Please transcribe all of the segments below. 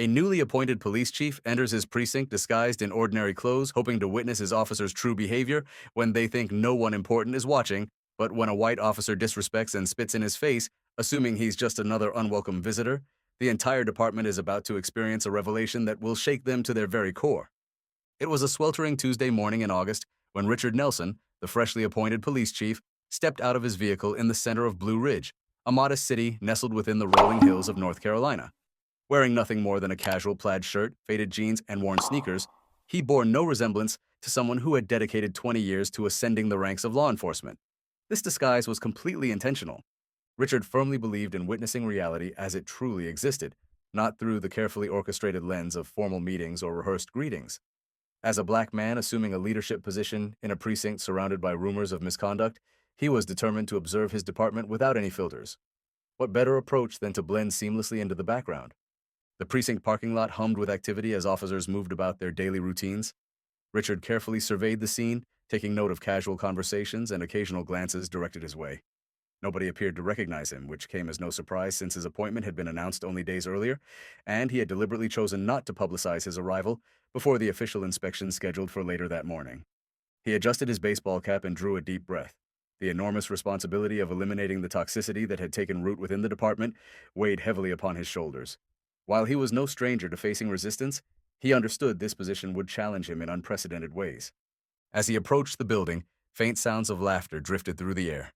A newly appointed police chief enters his precinct disguised in ordinary clothes, hoping to witness his officers' true behavior when they think no one important is watching, but when a white officer disrespects and spits in his face, assuming he's just another unwelcome visitor, the entire department is about to experience a revelation that will shake them to their very core. It was a sweltering Tuesday morning in August when Richard Nelson, the freshly appointed police chief, stepped out of his vehicle in the center of Blue Ridge, a modest city nestled within the rolling hills of North Carolina. Wearing nothing more than a casual plaid shirt, faded jeans, and worn sneakers, he bore no resemblance to someone who had dedicated 20 years to ascending the ranks of law enforcement. This disguise was completely intentional. Richard firmly believed in witnessing reality as it truly existed, not through the carefully orchestrated lens of formal meetings or rehearsed greetings. As a black man assuming a leadership position in a precinct surrounded by rumors of misconduct, he was determined to observe his department without any filters. What better approach than to blend seamlessly into the background? The precinct parking lot hummed with activity as officers moved about their daily routines. Richard carefully surveyed the scene, taking note of casual conversations and occasional glances directed his way. Nobody appeared to recognize him, which came as no surprise since his appointment had been announced only days earlier, and he had deliberately chosen not to publicize his arrival before the official inspection scheduled for later that morning. He adjusted his baseball cap and drew a deep breath. The enormous responsibility of eliminating the toxicity that had taken root within the department weighed heavily upon his shoulders. While he was no stranger to facing resistance, he understood this position would challenge him in unprecedented ways. As he approached the building, faint sounds of laughter drifted through the air.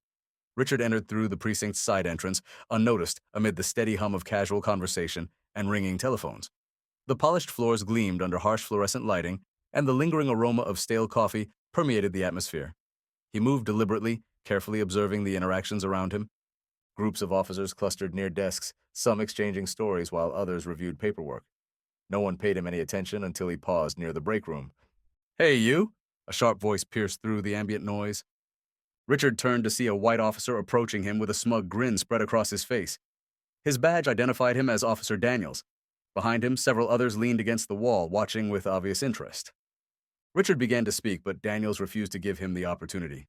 Richard entered through the precinct's side entrance, unnoticed amid the steady hum of casual conversation and ringing telephones. The polished floors gleamed under harsh fluorescent lighting, and the lingering aroma of stale coffee permeated the atmosphere. He moved deliberately, carefully observing the interactions around him. Groups of officers clustered near desks, some exchanging stories while others reviewed paperwork. No one paid him any attention until he paused near the break room. "Hey, you!" A sharp voice pierced through the ambient noise. Richard turned to see a white officer approaching him with a smug grin spread across his face. His badge identified him as Officer Daniels. Behind him, several others leaned against the wall, watching with obvious interest. Richard began to speak, but Daniels refused to give him the opportunity.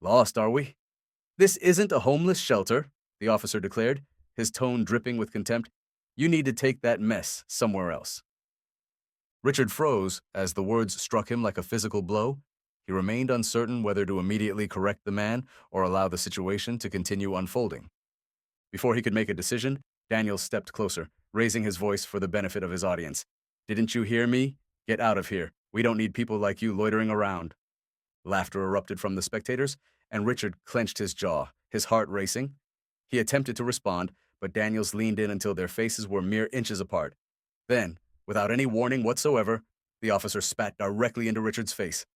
"Lost, are we?" "This isn't a homeless shelter," the officer declared, his tone dripping with contempt. "You need to take that mess somewhere else." Richard froze as the words struck him like a physical blow. He remained uncertain whether to immediately correct the man or allow the situation to continue unfolding. Before he could make a decision, Daniels stepped closer, raising his voice for the benefit of his audience. "Didn't you hear me? Get out of here. We don't need people like you loitering around." Laughter erupted from the spectators, and Richard clenched his jaw, his heart racing. He attempted to respond, but Daniels leaned in until their faces were mere inches apart. Then, without any warning whatsoever, the officer spat directly into Richard's face.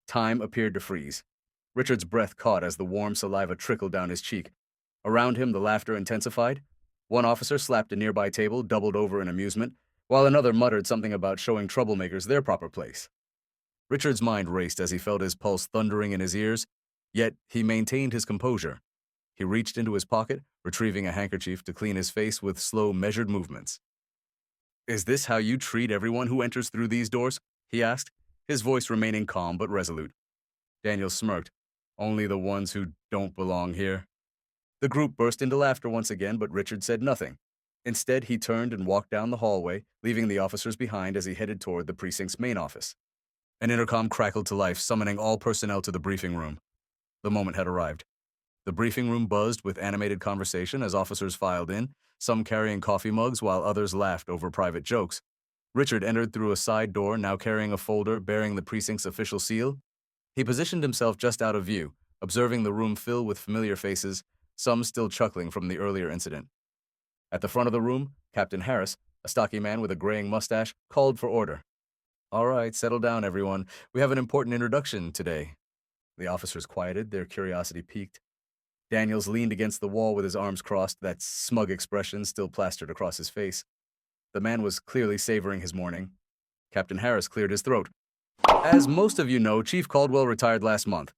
Time appeared to freeze. Richard's breath caught as the warm saliva trickled down his cheek. Around him, the laughter intensified. One officer slapped a nearby table, doubled over in amusement, while another muttered something about showing troublemakers their proper place. Richard's mind raced as he felt his pulse thundering in his ears, yet he maintained his composure. He reached into his pocket, retrieving a handkerchief to clean his face with slow, measured movements. "Is this how you treat everyone who enters through these doors?" he asked, his voice remaining calm but resolute. Daniels smirked. "Only the ones who don't belong here." The group burst into laughter once again, but Richard said nothing. Instead, he turned and walked down the hallway, leaving the officers behind as he headed toward the precinct's main office. An intercom crackled to life, summoning all personnel to the briefing room. The moment had arrived. The briefing room buzzed with animated conversation as officers filed in, some carrying coffee mugs while others laughed over private jokes. Richard entered through a side door, now carrying a folder bearing the precinct's official seal. He positioned himself just out of view, observing the room fill with familiar faces, some still chuckling from the earlier incident. At the front of the room, Captain Harris, a stocky man with a graying mustache, called for order. "All right, settle down, everyone. We have an important introduction today." The officers quieted, their curiosity piqued. Daniels leaned against the wall with his arms crossed, that smug expression still plastered across his face. The man was clearly savoring his morning. Captain Harris cleared his throat. "As most of you know, Chief Caldwell retired last month.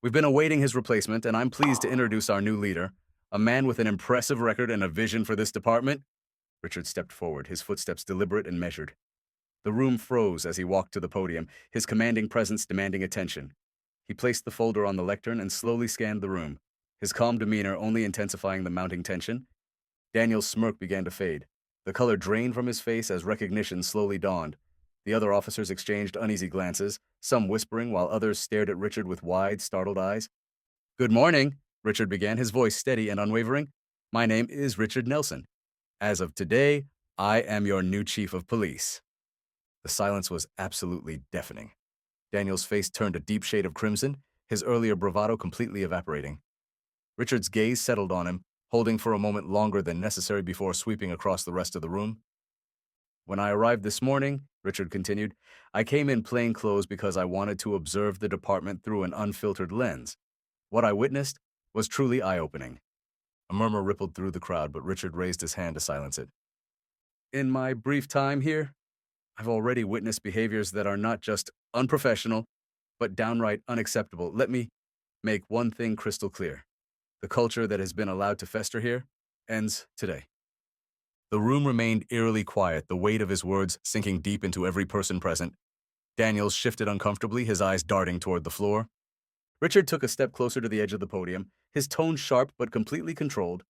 We've been awaiting his replacement, and I'm pleased to introduce our new leader, a man with an impressive record and a vision for this department." Richard stepped forward, his footsteps deliberate and measured. The room froze as he walked to the podium, his commanding presence demanding attention. He placed the folder on the lectern and slowly scanned the room, his calm demeanor only intensifying the mounting tension. Daniel's smirk began to fade. The color drained from his face as recognition slowly dawned. The other officers exchanged uneasy glances, some whispering while others stared at Richard with wide, startled eyes. "Good morning," Richard began, his voice steady and unwavering. "My name is Richard Nelson. As of today, I am your new chief of police." The silence was absolutely deafening. Daniel's face turned a deep shade of crimson, his earlier bravado completely evaporating. Richard's gaze settled on him, holding for a moment longer than necessary before sweeping across the rest of the room. "When I arrived this morning," Richard continued, "I came in plain clothes because I wanted to observe the department through an unfiltered lens. What I witnessed was truly eye-opening." A murmur rippled through the crowd, but Richard raised his hand to silence it. "In my brief time here, I've already witnessed behaviors that are not just unprofessional, but downright unacceptable. Let me make one thing crystal clear. The culture that has been allowed to fester here ends today." The room remained eerily quiet, the weight of his words sinking deep into every person present. Daniels shifted uncomfortably, his eyes darting toward the floor. Richard took a step closer to the edge of the podium, his tone sharp but completely controlled.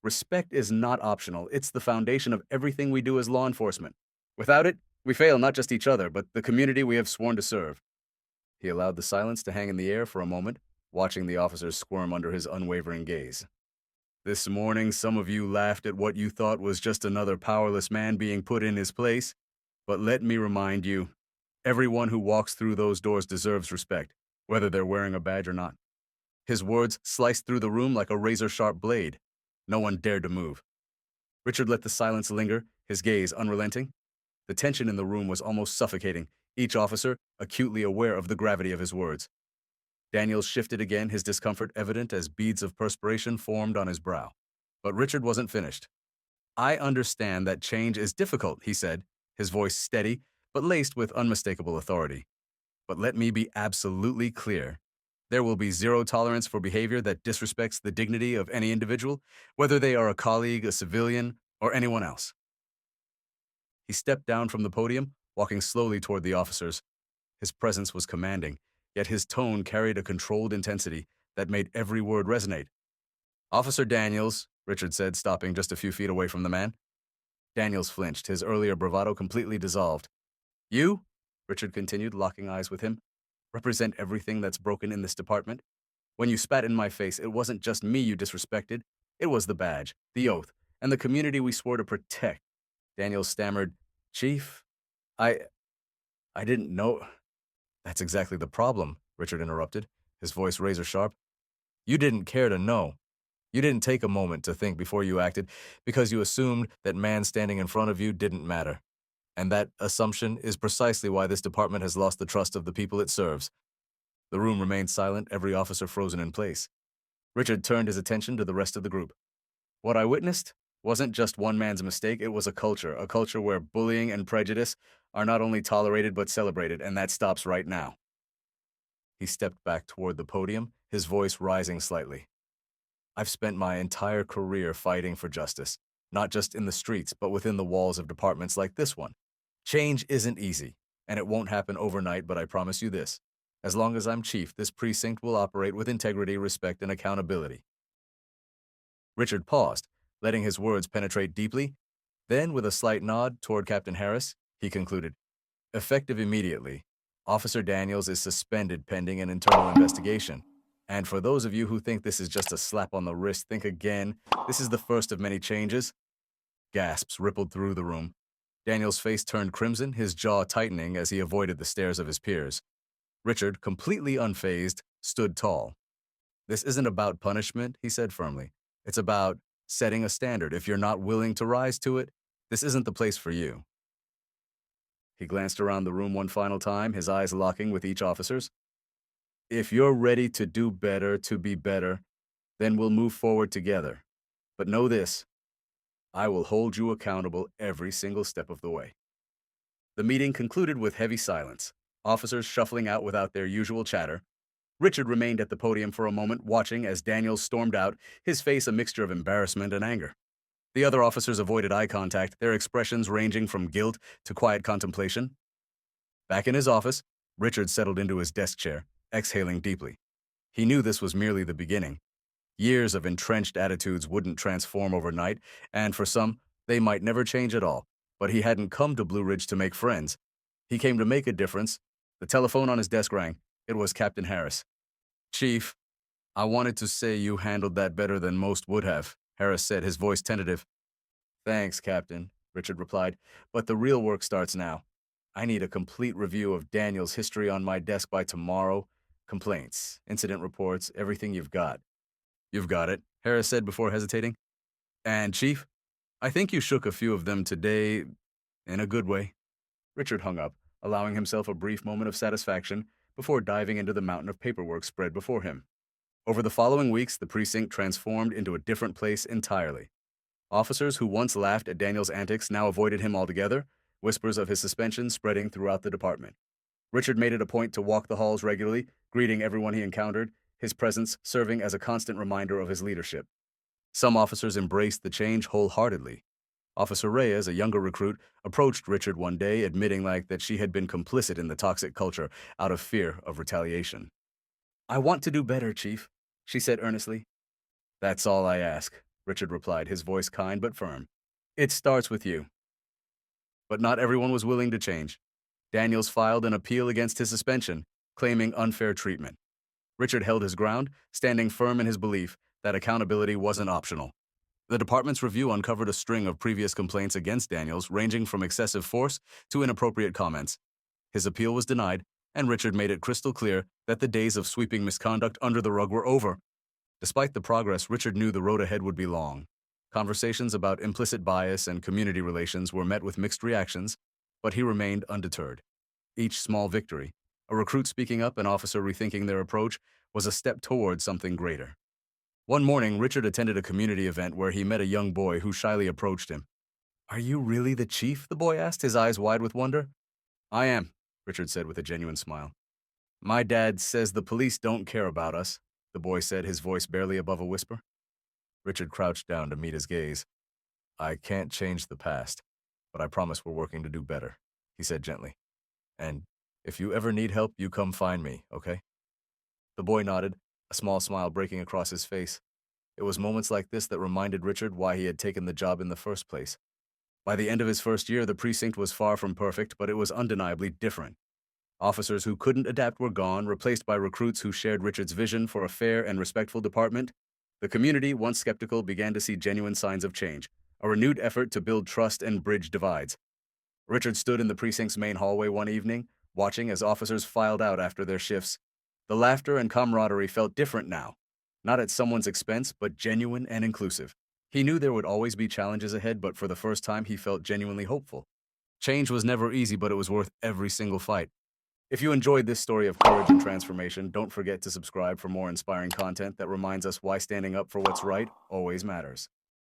"Respect is not optional. It's the foundation of everything we do as law enforcement. Without it, we fail not just each other, but the community we have sworn to serve." He allowed the silence to hang in the air for a moment, watching the officers squirm under his unwavering gaze. "This morning, some of you laughed at what you thought was just another powerless man being put in his place. But let me remind you, everyone who walks through those doors deserves respect, whether they're wearing a badge or not." His words sliced through the room like a razor-sharp blade. No one dared to move. Richard let the silence linger, his gaze unrelenting. The tension in the room was almost suffocating, each officer acutely aware of the gravity of his words. Daniels shifted again, his discomfort evident as beads of perspiration formed on his brow. But Richard wasn't finished. "I understand that change is difficult," he said, his voice steady, but laced with unmistakable authority. "But let me be absolutely clear. There will be zero tolerance for behavior that disrespects the dignity of any individual, whether they are a colleague, a civilian, or anyone else." He stepped down from the podium, walking slowly toward the officers. His presence was commanding, yet his tone carried a controlled intensity that made every word resonate. "Officer Daniels," Richard said, stopping just a few feet away from the man. Daniels flinched, his earlier bravado completely dissolved. "You," Richard continued, locking eyes with him, "represent everything that's broken in this department. When you spat in my face, it wasn't just me you disrespected. It was the badge, the oath, and the community we swore to protect." Daniels stammered, "Chief, I didn't know." "That's exactly the problem," Richard interrupted, his voice razor-sharp. "You didn't care to know. You didn't take a moment to think before you acted because you assumed that man standing in front of you didn't matter. And that assumption is precisely why this department has lost the trust of the people it serves." The room remained silent, every officer frozen in place. Richard turned his attention to the rest of the group. "What I witnessed wasn't just one man's mistake, it was a culture where bullying and prejudice are not only tolerated but celebrated, and that stops right now." He stepped back toward the podium, his voice rising slightly. "I've spent my entire career fighting for justice, not just in the streets, but within the walls of departments like this one. Change isn't easy, and it won't happen overnight, but I promise you this. As long as I'm chief, this precinct will operate with integrity, respect, and accountability." Richard paused, letting his words penetrate deeply. Then, with a slight nod toward Captain Harris, he concluded, "Effective immediately, Officer Daniels is suspended pending an internal investigation. And for those of you who think this is just a slap on the wrist, think again. This is the first of many changes." Gasps rippled through the room. Daniels' face turned crimson, his jaw tightening as he avoided the stares of his peers. Richard, completely unfazed, stood tall. "This isn't about punishment," he said firmly. "It's about setting a standard. If you're not willing to rise to it, this isn't the place for you." He glanced around the room one final time, his eyes locking with each officer's. "If you're ready to do better, to be better, then we'll move forward together. But know this, I will hold you accountable every single step of the way." The meeting concluded with heavy silence, officers shuffling out without their usual chatter. Richard remained at the podium for a moment, watching as Daniels stormed out, his face a mixture of embarrassment and anger. The other officers avoided eye contact, their expressions ranging from guilt to quiet contemplation. Back in his office, Richard settled into his desk chair, exhaling deeply. He knew this was merely the beginning. Years of entrenched attitudes wouldn't transform overnight, and for some, They might never change at all, but he hadn't come to Blue Ridge to make friends. He came to make a difference. The telephone on his desk rang. It was Captain Harris. Chief, I wanted to say you handled that better than most would have, Harris said, his voice tentative. Thanks, Captain, Richard replied, but the real work starts now. I need a complete review of Daniel's history on my desk by tomorrow. Complaints, incident reports, everything you've got. You've got it, Harris said before hesitating. And, Chief, I think you shook a few of them today in a good way. Richard hung up, allowing himself a brief moment of satisfaction before diving into the mountain of paperwork spread before him. Over the following weeks, the precinct transformed into a different place entirely. Officers who once laughed at Daniel's antics now avoided him altogether, whispers of his suspension spreading throughout the department. Richard made it a point to walk the halls regularly, greeting everyone he encountered, his presence serving as a constant reminder of his leadership. Some officers embraced the change wholeheartedly. Officer Reyes, a younger recruit, approached Richard one day, admitting that she had been complicit in the toxic culture out of fear of retaliation. I want to do better, Chief, she said earnestly. That's all I ask, Richard replied, his voice kind but firm. It starts with you. But not everyone was willing to change. Daniels filed an appeal against his suspension, claiming unfair treatment. Richard held his ground, standing firm in his belief that accountability wasn't optional. The department's review uncovered a string of previous complaints against Daniels, ranging from excessive force to inappropriate comments. His appeal was denied, and Richard made it crystal clear that the days of sweeping misconduct under the rug were over. Despite the progress, Richard knew the road ahead would be long. Conversations about implicit bias and community relations were met with mixed reactions, but he remained undeterred. Each small victory, a recruit speaking up, an officer rethinking their approach, was a step toward something greater. One morning, Richard attended a community event where he met a young boy who shyly approached him. Are you really the chief? The boy asked, his eyes wide with wonder. I am, Richard said with a genuine smile. My dad says the police don't care about us, the boy said, his voice barely above a whisper. Richard crouched down to meet his gaze. I can't change the past, but I promise we're working to do better, he said gently. And if you ever need help, you come find me, okay? The boy nodded, a small smile breaking across his face. It was moments like this that reminded Richard why he had taken the job in the first place. By the end of his first year, the precinct was far from perfect, but it was undeniably different. Officers who couldn't adapt were gone, replaced by recruits who shared Richard's vision for a fair and respectful department. The community, once skeptical, began to see genuine signs of change, a renewed effort to build trust and bridge divides. Richard stood in the precinct's main hallway one evening, watching as officers filed out after their shifts. The laughter and camaraderie felt different now, not at someone's expense, but genuine and inclusive. He knew there would always be challenges ahead, but for the first time he felt genuinely hopeful. Change was never easy, but it was worth every single fight. If you enjoyed this story of courage and transformation, don't forget to subscribe for more inspiring content that reminds us why standing up for what's right always matters.